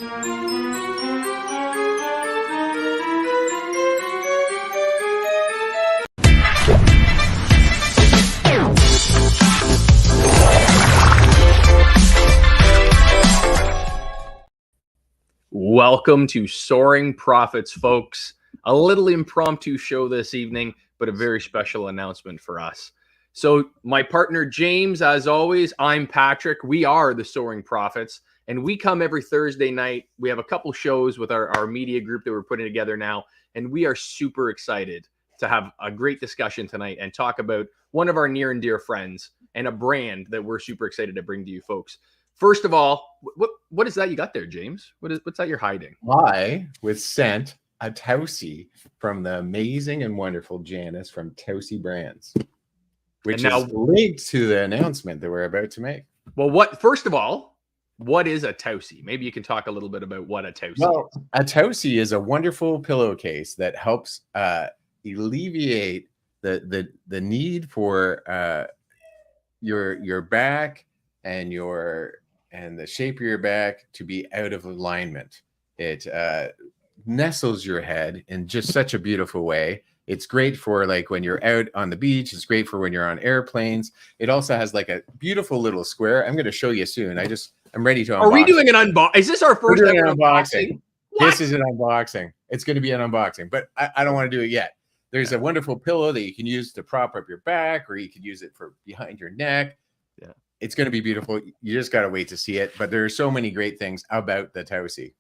Welcome to Soaring Profits, folks. A little impromptu show this evening, but a very special announcement for us. So my partner, James, as always, I'm Patrick. We are the Soaring Profits, and we come every Thursday night. We have a couple shows with our media group that we're putting together now, and we are super excited to have a great discussion tonight and talk about one of our near and dear friends and a brand that we're super excited to bring to you folks. First of all, what is that you got there, James? What's that you're hiding? I was sent a Tausi from the amazing and wonderful Janice from Tausi Brands, which is linked to the announcement that we're about to make. Well, first of all, what is a Tausi? Maybe you can talk a little bit about what a Tausi is. A Tausi is a wonderful pillowcase that helps alleviate the need for your back and the shape of your back to be out of alignment. It nestles your head in just such a beautiful way. It's great for like when you're out on the beach. It's great for when you're on airplanes. It also has like a beautiful little square. I'm going to show you soon. I'm ready to unbox. Are we doing an unboxing? Is this our first ever unboxing? This is an unboxing. It's going to be an unboxing, but I don't want to do it yet. There's a wonderful pillow that you can use to prop up your back, or you can use it for behind your neck. Yeah. It's going to be beautiful. You just got to wait to see it. But there are so many great things about the Tausi.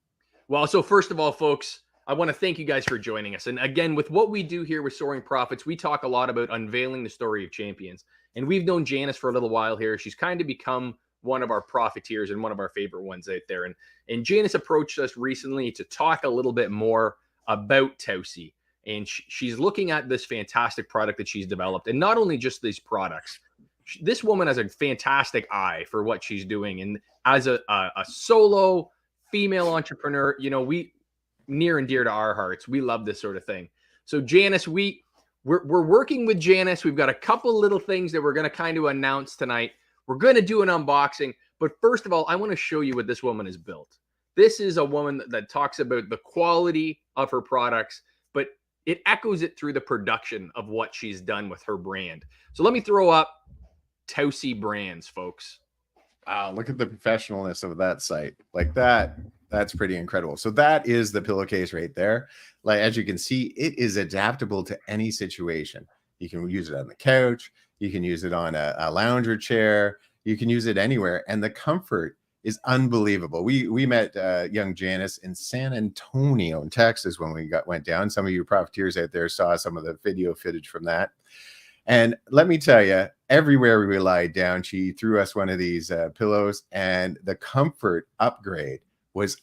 Well, so first of all, folks, I want to thank you guys for joining us. And again, with what we do here with Soaring Profits, we talk a lot about unveiling the story of champions. And we've known Janice for a little while here. She's kind of become one of our profiteers and one of our favorite ones out there. And Janice approached us recently to talk a little bit more about Tausi. And she's looking at this fantastic product that she's developed. And not only just these products. This woman has a fantastic eye for what she's doing. And as a solo female entrepreneur, you know, we near and dear to our hearts. We love this sort of thing. So Janice, we're working with Janice. We've got a couple little things that we're going to kind of announce tonight. We're going to do an unboxing. But first of all, I want to show you what this woman has built. This is a woman that talks about the quality of her products, but it echoes it through the production of what she's done with her brand. So let me throw up Tausi Brands, folks. Wow, look at the professionalness of that site. Like that's pretty incredible. So that is the pillowcase right there. Like, as you can see, it is adaptable to any situation. You can use it on the couch. You can use it on a lounger chair. You can use it anywhere. And the comfort is unbelievable. We met young Janice in San Antonio in Texas when we went down. Some of you profiteers out there saw some of the video footage from that. And let me tell you, everywhere we lied down, she threw us one of these pillows, and the comfort upgrade was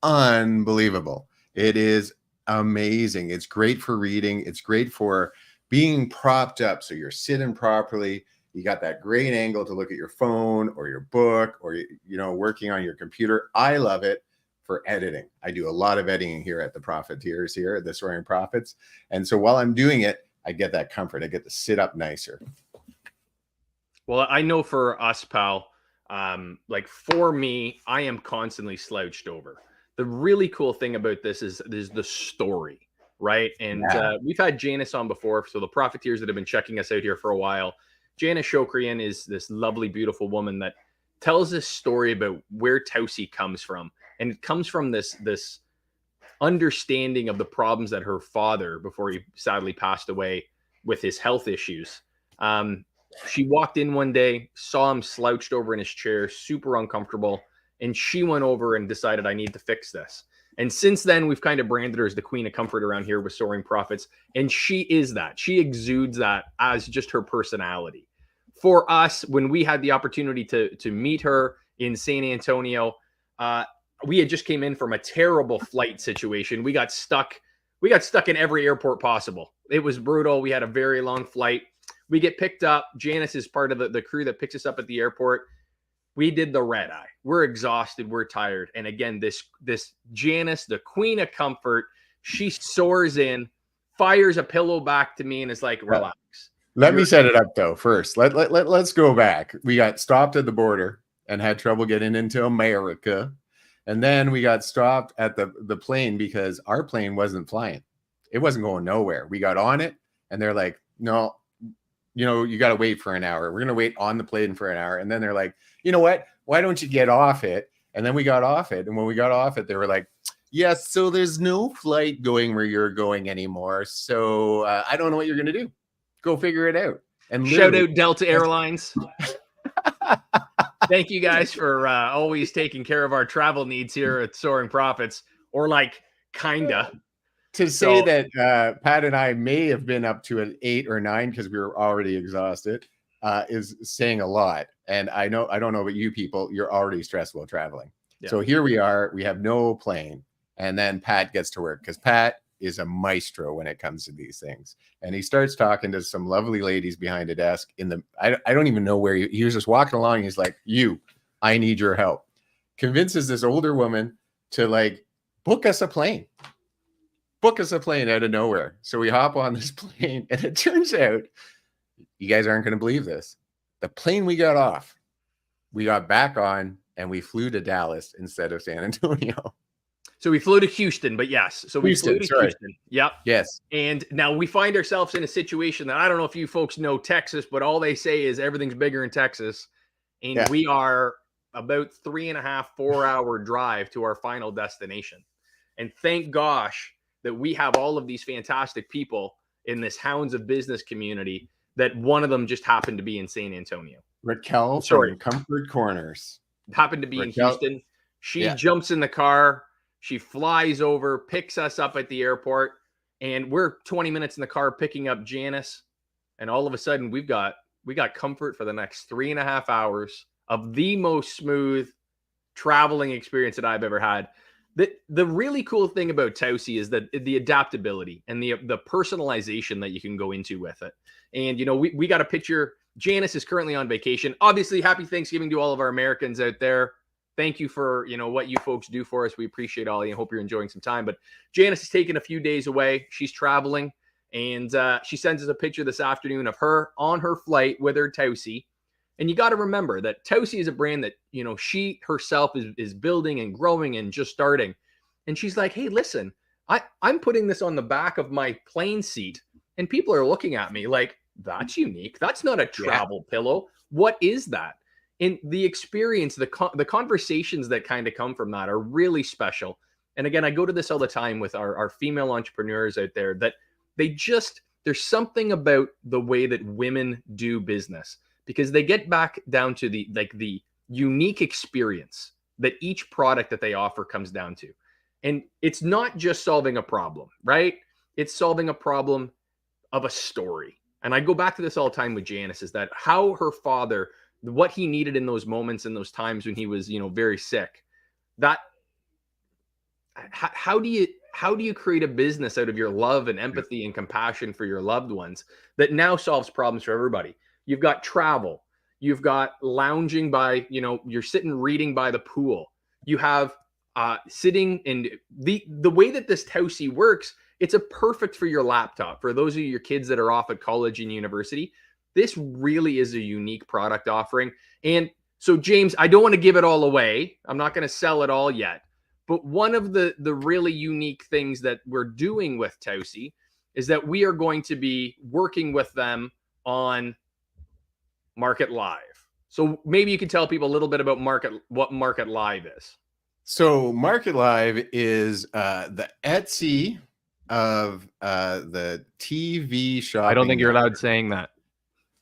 unbelievable. It is amazing. It's great for reading. It's great for being propped up. So you're sitting properly. You got that great angle to look at your phone or your book or, you know, working on your computer. I love it for editing. I do a lot of editing here at the Profiteers here at the Soaring Profits. And so while I'm doing it, I get that comfort. I get to sit up nicer. Well, I know for us, pal, like for me, I am constantly slouched over. The really cool thing about this is the story, right? And we've had Janice on before. So the profiteers that have been checking us out here for a while, Janice Shokrian is this lovely, beautiful woman that tells this story about where Tausi comes from. And it comes from this understanding of the problems that her father, before he sadly passed away with his health issues. She walked in one day, saw him slouched over in his chair, super uncomfortable. And she went over and decided, I need to fix this. And since then, we've kind of branded her as the queen of comfort around here with Soaring Profits. And she is that. She exudes that as just her personality. For us, when we had the opportunity to meet her in San Antonio, we had just came in from a terrible flight situation. We got stuck in every airport possible. It was brutal. We had a very long flight. We get picked up. Janice is part of the crew that picks us up at the airport. We did the red eye. We're exhausted. We're tired. And again, this Janice, the queen of comfort, she soars in, fires a pillow back to me and is like, relax. Let me set it up though. First, let's go back. We got stopped at the border and had trouble getting into America. And then we got stopped at the plane because our plane wasn't flying. It wasn't going nowhere. We got on it and they're like, no, you got to wait for an hour. We're going to wait on the plane for an hour. And then they're like, you know what? Why don't you get off it? And then we got off it. And when we got off it, they were like, yes, so there's no flight going where you're going anymore. So I don't know what you're going to do. Go figure it out. And shout out Delta Airlines. Thank you guys for always taking care of our travel needs here at Soaring Profits, or like kinda. To say that Pat and I may have been up to an 8 or 9 because we were already exhausted is saying a lot. And I don't know about you people, you're already stressed while traveling. Yeah. So here we are, we have no plane, and then Pat gets to work because Pat is a maestro when it comes to these things. And he starts talking to some lovely ladies behind a desk I don't even know where he was just walking along. He's like, I need your help. Convinces this older woman to like book us a plane out of nowhere. So we hop on this plane, and it turns out, you guys aren't going to believe this, the plane we got off, we got back on, and we flew to Dallas instead of San Antonio. So we flew to Houston, but yes. So we flew to Houston. Yep. Yes. And now we find ourselves in a situation that I don't know if you folks know Texas, but all they say is everything's bigger in Texas. And we are about 3.5, 4 hour drive to our final destination. And thank gosh that we have all of these fantastic people in this Hounds of Business community, that one of them just happened to be in San Antonio. Raquel from Comfort Corners. Happened to be in Houston. She jumps in the car. She flies over, picks us up at the airport, and we're 20 minutes in the car picking up Janice. And all of a sudden, we got comfort for the next 3.5 hours of the most smooth traveling experience that I've ever had. The really cool thing about Tausi is that the adaptability and the personalization that you can go into with it. And, we got a picture. Janice is currently on vacation. Obviously, happy Thanksgiving to all of our Americans out there. Thank you for, what you folks do for us. We appreciate all of you and hope you're enjoying some time. But Janice is taking a few days away. She's traveling, and she sends us a picture this afternoon of her on her flight with her Tausi. And you got to remember that Tausi is a brand that, she herself is building and growing and just starting. And she's like, hey, listen, I'm putting this on the back of my plane seat, and people are looking at me like, that's unique. That's not a travel pillow. What is that? And the experience, the conversations that kind of come from that are really special. And again, I go to this all the time with our female entrepreneurs out there, that there's something about the way that women do business, because they get back down to the unique experience that each product that they offer comes down to. And it's not just solving a problem, right? It's solving a problem of a story. And I go back to this all the time with Janice, is that how her father, what he needed in those moments and those times when he was, very sick, that how do you create a business out of your love and empathy and compassion for your loved ones that now solves problems for everybody? You've got travel, you've got lounging by, you're sitting reading by the pool. You have sitting, and the way that this Tausi works, it's a perfect for your laptop. For those of your kids that are off at college and university, this really is a unique product offering. And so, James, I don't want to give it all away. I'm not going to sell it all yet. But one of the really unique things that we're doing with Tausi is that we are going to be working with them on Market.Live. So maybe you could tell people a little bit about what Market.Live is. So Market.Live is the Etsy of the TV shopping. I don't think you're allowed saying that.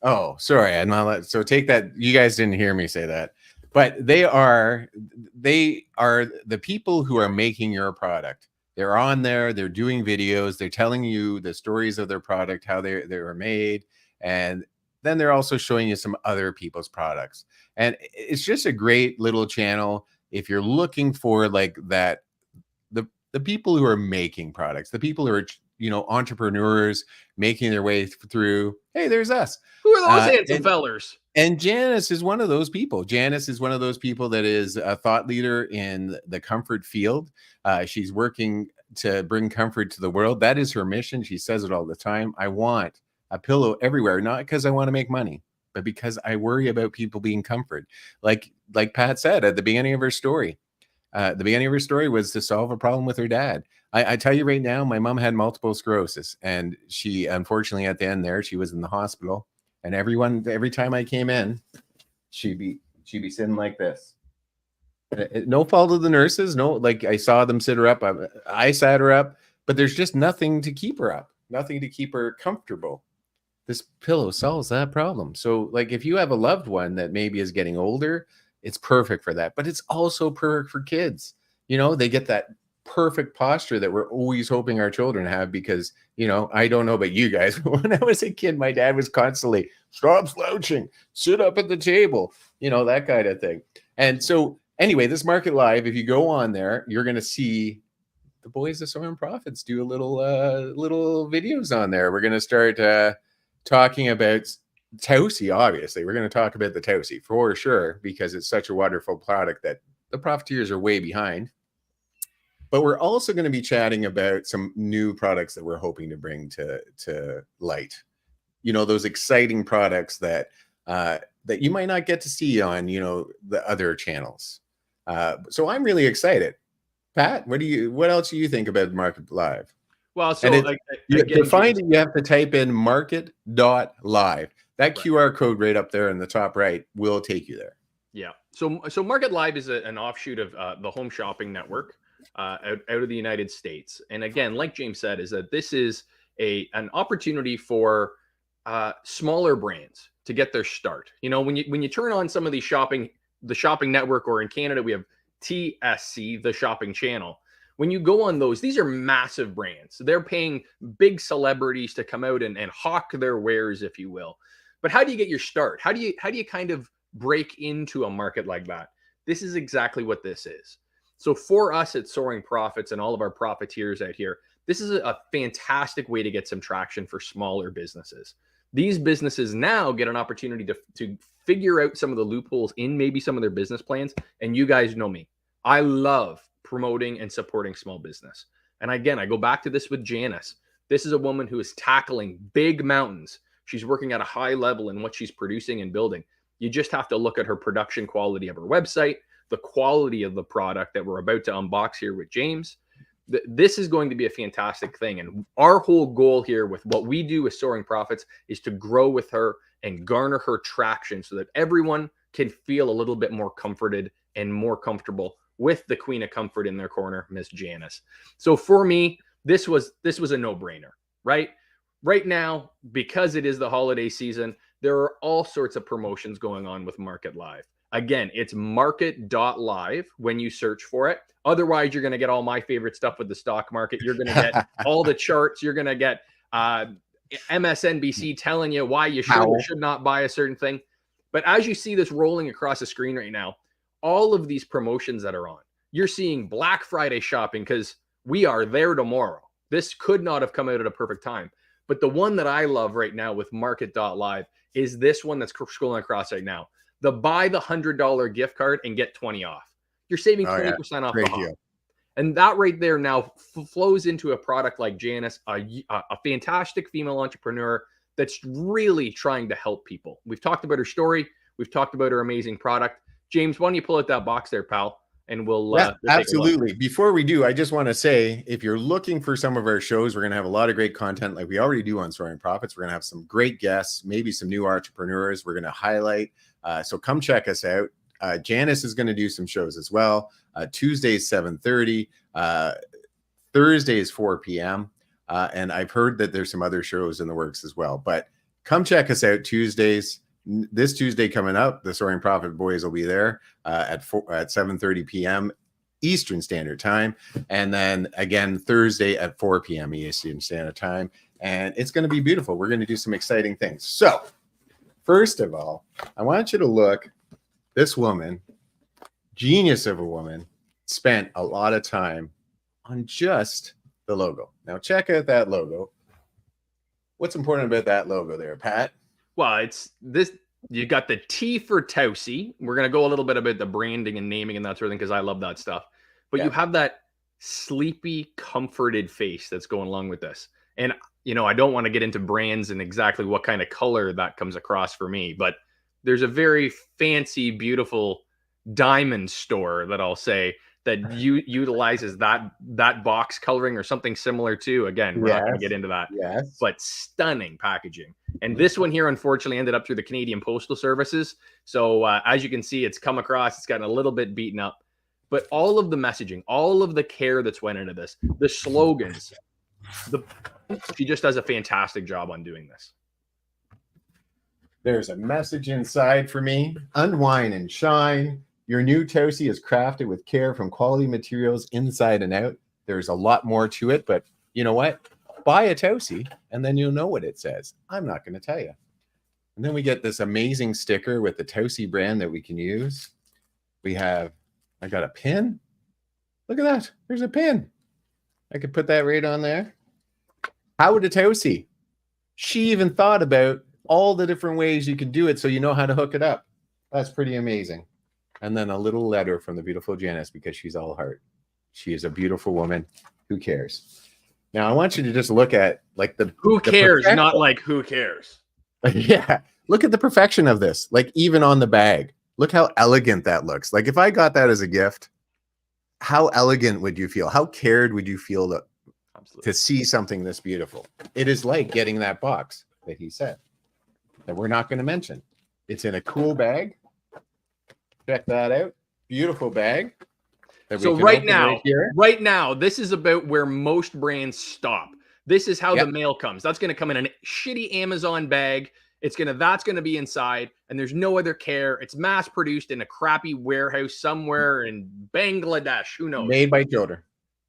Oh, sorry. I'm not allowed. So take that. You guys didn't hear me say that. But they are the people who are making your product. They're on there. They're doing videos. They're telling you the stories of their product, how they were made. And then they're also showing you some other people's products. And it's just a great little channel if you're looking for like that, the people who are making products, the people who are, entrepreneurs making their way through. Hey, there's us. Who are those handsome fellers? And Janice is one of those people. Janice is one of those people that is a thought leader in the comfort field. She's working to bring comfort to the world. That is her mission. She says it all the time. I want a pillow everywhere, not because I want to make money, but because I worry about people being comfort. Like Pat said at the beginning of her story, the beginning of her story was to solve a problem with her dad. I tell you right now, my mom had multiple sclerosis, and she, unfortunately, at the end there, she was in the hospital. And every time I came in, she'd be sitting like this. No fault of the nurses. No, like I saw them sit her up. I sat her up, but there's just nothing to keep her up, nothing to keep her comfortable. This pillow solves that problem. So, like, if you have a loved one that maybe is getting older, it's perfect for that. But it's also perfect for kids. You know, they get that perfect posture that we're always hoping our children have, because, you know, I don't know about you guys, but when I was a kid, my dad was constantly, stop slouching, sit up at the table, you know, that kind of thing. And so anyway, this Market.Live, if you go on there, you're going to see the boys of Soaring Profits do a little videos on there. We're going to start talking about Tausi. Obviously, we're going to talk about the Tausi for sure, because it's such a wonderful product that the profiteers are way behind. But we're also going to be chatting about some new products that we're hoping to bring to light. You know, those exciting products that that you might not get to see on, you know, the other channels. So I'm really excited. Pat, what else do you think about Market.Live? Well, so to find it, you have to type in Market.Live. That QR code right up there in the top right will take you there. Yeah. So Market.Live is an offshoot of the Home Shopping Network out of the United States. And again, like James said, is that this is an opportunity for smaller brands to get their start. You know, when you turn on some of these the shopping network, or in Canada we have TSC, the shopping channel. When you go on those, these are massive brands. They're paying big celebrities to come out and hawk their wares, if you will. But how do you get your start? How do you kind of break into a market like that? This is exactly what this is. So for us at Soaring Profits and all of our profiteers out here, this is a fantastic way to get some traction for smaller businesses. These businesses now get an opportunity to figure out some of the loopholes in maybe some of their business plans. And you guys know me. I love promoting and supporting small business. And again, I go back to this with Janice. This is a woman who is tackling big mountains. She's working at a high level in what she's producing and building. You just have to look at her production quality of her website, the quality of the product that we're about to unbox here with James. This is going to be a fantastic thing. And our whole goal here with what we do with Soaring Profits is to grow with her and garner her traction so that everyone can feel a little bit more comforted and more comfortable with the queen of comfort in their corner, Miss Janice. So for me, this was a no-brainer, right? Right now, because it is the holiday season, there are all sorts of promotions going on with Market.Live. Again, it's Market.Live when you search for it. Otherwise, you're going to get all my favorite stuff with the stock market. You're going to get all the charts. You're going to get MSNBC telling you why you should or should not buy a certain thing. But as you see this rolling across the screen right now, all of these promotions that are on, you're seeing Black Friday shopping because we are there tomorrow. This could not have come out at a perfect time. But the one that I love right now with Market.Live is this one that's scrolling across right now. The buy the $100 gift card and get 20 off. You're saving 20% off the hop. And that right there now flows into a product like Janice, a fantastic female entrepreneur that's really trying to help people. We've talked about her story. We've talked about her amazing product. James, why don't you pull out that box there, pal? And we'll absolutely. Before we do, I just want to say, if you're looking for some of our shows, we're going to have a lot of great content like we already do on Soaring Profits. We're going to have some great guests, maybe some new entrepreneurs we're going to highlight. So come check us out. Janice is going to do some shows as well. Tuesdays, 7:30. Thursdays, 4 p.m. And I've heard that there's some other shows in the works as well. But come check us out Tuesdays. This Tuesday coming up, the Soaring Profit boys will be there at 7:30 p.m. Eastern Standard Time. And then again, Thursday at 4 p.m. Eastern Standard Time. And it's going to be beautiful. We're going to do some exciting things. So first of all, I want you to look. This woman, genius of a woman, spent a lot of time on just the logo. Now check out that logo. What's important about that logo there, Pat? Well, it's this. You got the T for Tausi. We're going to go a little bit about the branding and naming and that sort of thing because I love that stuff. But you have that sleepy, comforted face that's going along with this. And, you know, I don't want to get into brands and exactly what kind of color that comes across for me. But there's a very fancy, beautiful diamond store that I'll say that utilizes that box coloring or something similar to. Again, we're not going to get into that. Yes. But stunning packaging. And this one here, unfortunately, ended up through the Canadian Postal Services. So as you can see, it's come across. It's gotten a little bit beaten up. But all of the messaging, all of the care that's went into this, the slogans, she just does a fantastic job on doing this. There's a message inside for me. Unwind and shine. Your new Tausi is crafted with care from quality materials inside and out. There's a lot more to it, but you know what? Buy a Tausi and then you'll know what it says. I'm not going to tell you. And then we get this amazing sticker with the Tausi brand that we can use. I got a pin. Look at that. There's a pin. I could put that right on there. Howard Tausi. She even thought about all the different ways you can do it so you know how to hook it up. That's pretty amazing. And then a little letter from the beautiful Janice, because she's all heart. She is a beautiful woman. Who cares? Now I want you to just look at like who cares, not like who cares. Yeah. Look at the perfection of this. Like even on the bag. Look how elegant that looks. Like if I got that as a gift, how elegant would you feel? How cared would you feel to see something this beautiful? It is like getting that box that he said that we're not going to mention. It's in a cool bag. Check that out. Beautiful bag. So right now, this is about where most brands stop. This is how the mail comes. That's going to come in a shitty Amazon bag. That's going to be inside, and there's no other care. It's mass produced in a crappy warehouse somewhere in Bangladesh. Who knows? Made by children.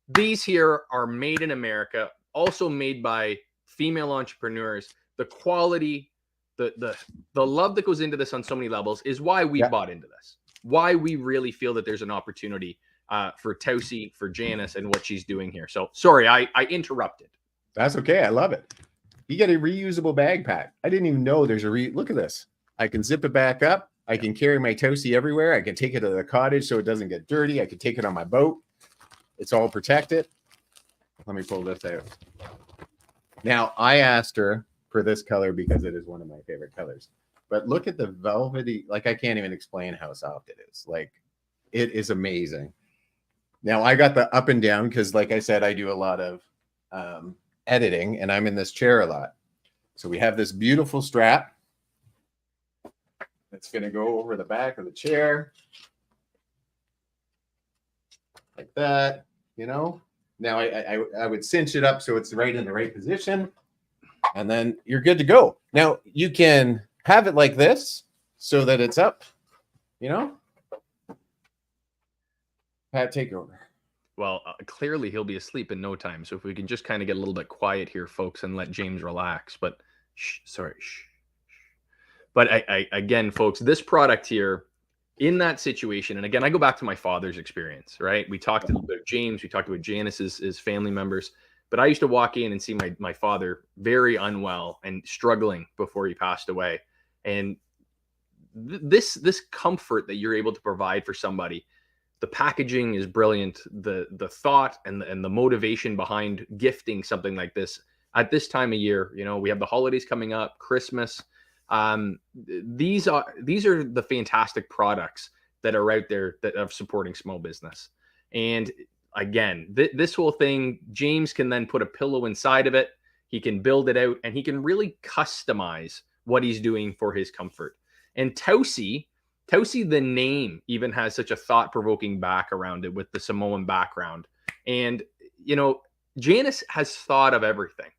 These here are made in America, also made by female entrepreneurs. The quality, the love that goes into this on so many levels is why we bought into this. Why we really feel that there's an opportunity for Tausi, for Janice, and what she's doing here. So sorry, I interrupted. That's okay. I love it. You get a reusable bag pack. I didn't even know there's look at this. I can zip it back up. I can carry my Tausi everywhere. I can take it to the cottage so it doesn't get dirty. I can take it on my boat. It's all protected. Let me pull this out. Now, I asked her for this color because it is one of my favorite colors. But look at the velvety, like I can't even explain how soft it is. Like it is amazing. Now I got the up and down because like I said, I do a lot of editing and I'm in this chair a lot. So we have this beautiful strap that's going to go over the back of the chair like that, you know. Now I would cinch it up so it's right in the right position and then you're good to go. Now you can have it like this so that it's up, you know. Pat, take over. Well, clearly he'll be asleep in no time. So if we can just kind of get a little bit quiet here, folks, and let James relax. But sorry. But again, folks, this product here in that situation, and again, I go back to my father's experience, right? We talked about James, we talked about Janice's family members, but I used to walk in and see my father very unwell and struggling before he passed away. And this comfort that you're able to provide for somebody, the packaging is brilliant. The thought and the motivation behind gifting something like this at this time of year, you know, we have the holidays coming up, Christmas. These are the fantastic products that are out there that are supporting small business. And again, this whole thing, James can then put a pillow inside of it. He can build it out and he can really customize what he's doing for his comfort. And Tausi, the name even has such a thought-provoking back around it with the Samoan background. And, you know, Janice has thought of everything.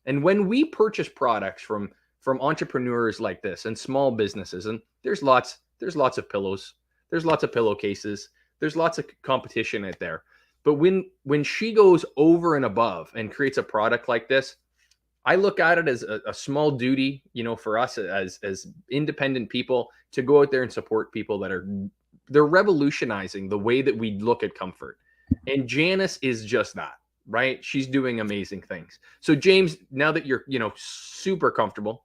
And when we purchase products from entrepreneurs like this and small businesses, and there's lots of pillows, there's lots of pillowcases, there's lots of competition out there. But when she goes over and above and creates a product like this, I look at it as a small duty, you know, for us as independent people to go out there and support people they're revolutionizing the way that we look at comfort. And Janice is just that, right? She's doing amazing things. So James, now that you're, you know, super comfortable,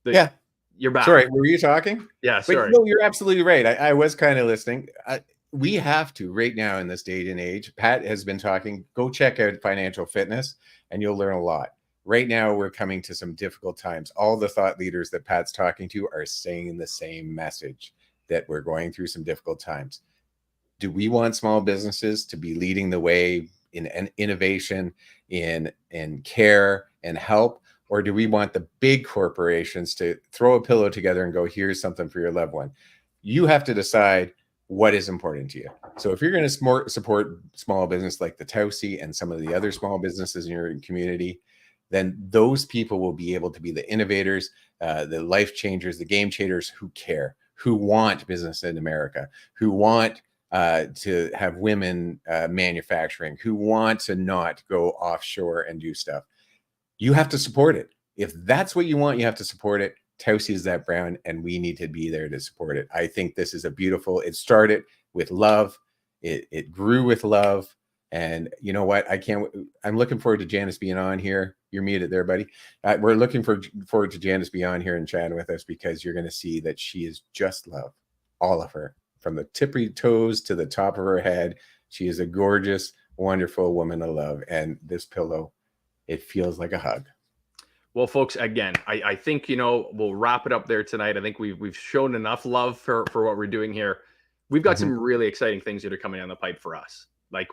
you're back. Sorry, were you talking? Yeah, sorry. But no, you're absolutely right. I was kind of listening. We have to right now in this day and age. Pat has been talking. Go check out Financial Fitness and you'll learn a lot. Right now, we're coming to some difficult times. All the thought leaders that Pat's talking to are saying the same message, that we're going through some difficult times. Do we want small businesses to be leading the way in innovation, in care and help? Or do we want the big corporations to throw a pillow together and go, here's something for your loved one? You have to decide what is important to you. So if you're going to support small business like the Tausi and some of the other small businesses in your community, then those people will be able to be the innovators, the life changers, the game changers who care, who want business in America, who want to have women manufacturing, who want to not go offshore and do stuff. You have to support it. If that's what you want, you have to support it. Tausi is that brand, and we need to be there to support it. I think this is a beautiful, it started with love. It grew with love. And you know what? I'm looking forward to Janice being on here. You're muted there, buddy. We're looking forward to Janice being on here and chatting with us, because you're going to see that she is just love. All of her, from the tippy toes to the top of her head. She is a gorgeous, wonderful woman of love. And this pillow, it feels like a hug. Well, folks, again, I think, we'll wrap it up there tonight. I think we've shown enough love for what we're doing here. We've got some really exciting things that are coming down the pipe for us, like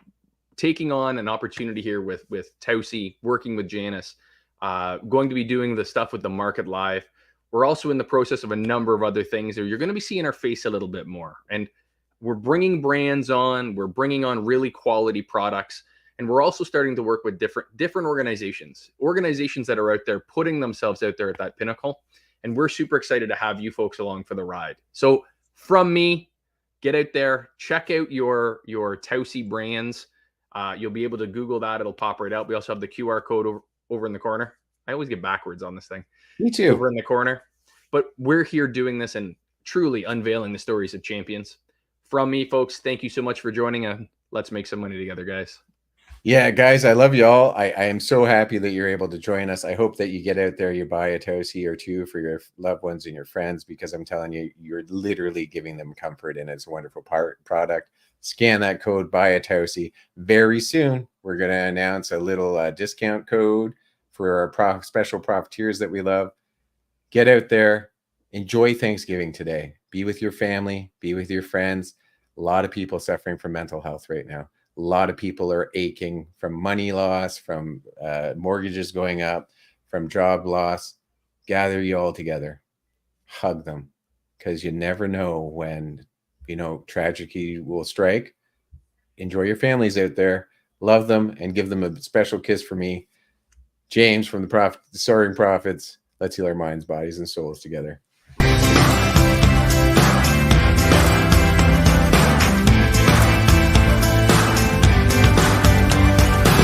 taking on an opportunity here with Tausi, working with Janice, going to be doing the stuff with the Market.Live. We're also in the process of a number of other things that you're going to be seeing our face a little bit more. And we're bringing brands on, we're bringing on really quality products. And we're also starting to work with different organizations that are out there putting themselves out there at that pinnacle. And we're super excited to have you folks along for the ride. So from me, get out there, check out your Tausi brands. You'll be able to Google that. It'll pop right out. We also have the QR code over in the corner. I always get backwards on this thing. Me too. Over in the corner. But we're here doing this and truly unveiling the stories of champions. From me, folks, thank you so much for joining us. Let's make some money together, guys. Yeah, guys, I love you all. I am so happy that you're able to join us. I hope that you get out there, you buy a Tausi or two for your loved ones and your friends, because I'm telling you, you're literally giving them comfort, and it's a wonderful product. Scan that code, buy a Tausi. Very soon, we're going to announce a little discount code for our special profiteers that we love. Get out there. Enjoy Thanksgiving today. Be with your family. Be with your friends. A lot of people suffering from mental health right now. A lot of people are aching from money loss, from mortgages going up, from job loss. Gather you all together. Hug them, because you never know when, tragedy will strike. Enjoy your families out there. Love them and give them a special kiss for me. James from the Soaring Prophets. Let's heal our minds, bodies, and souls together.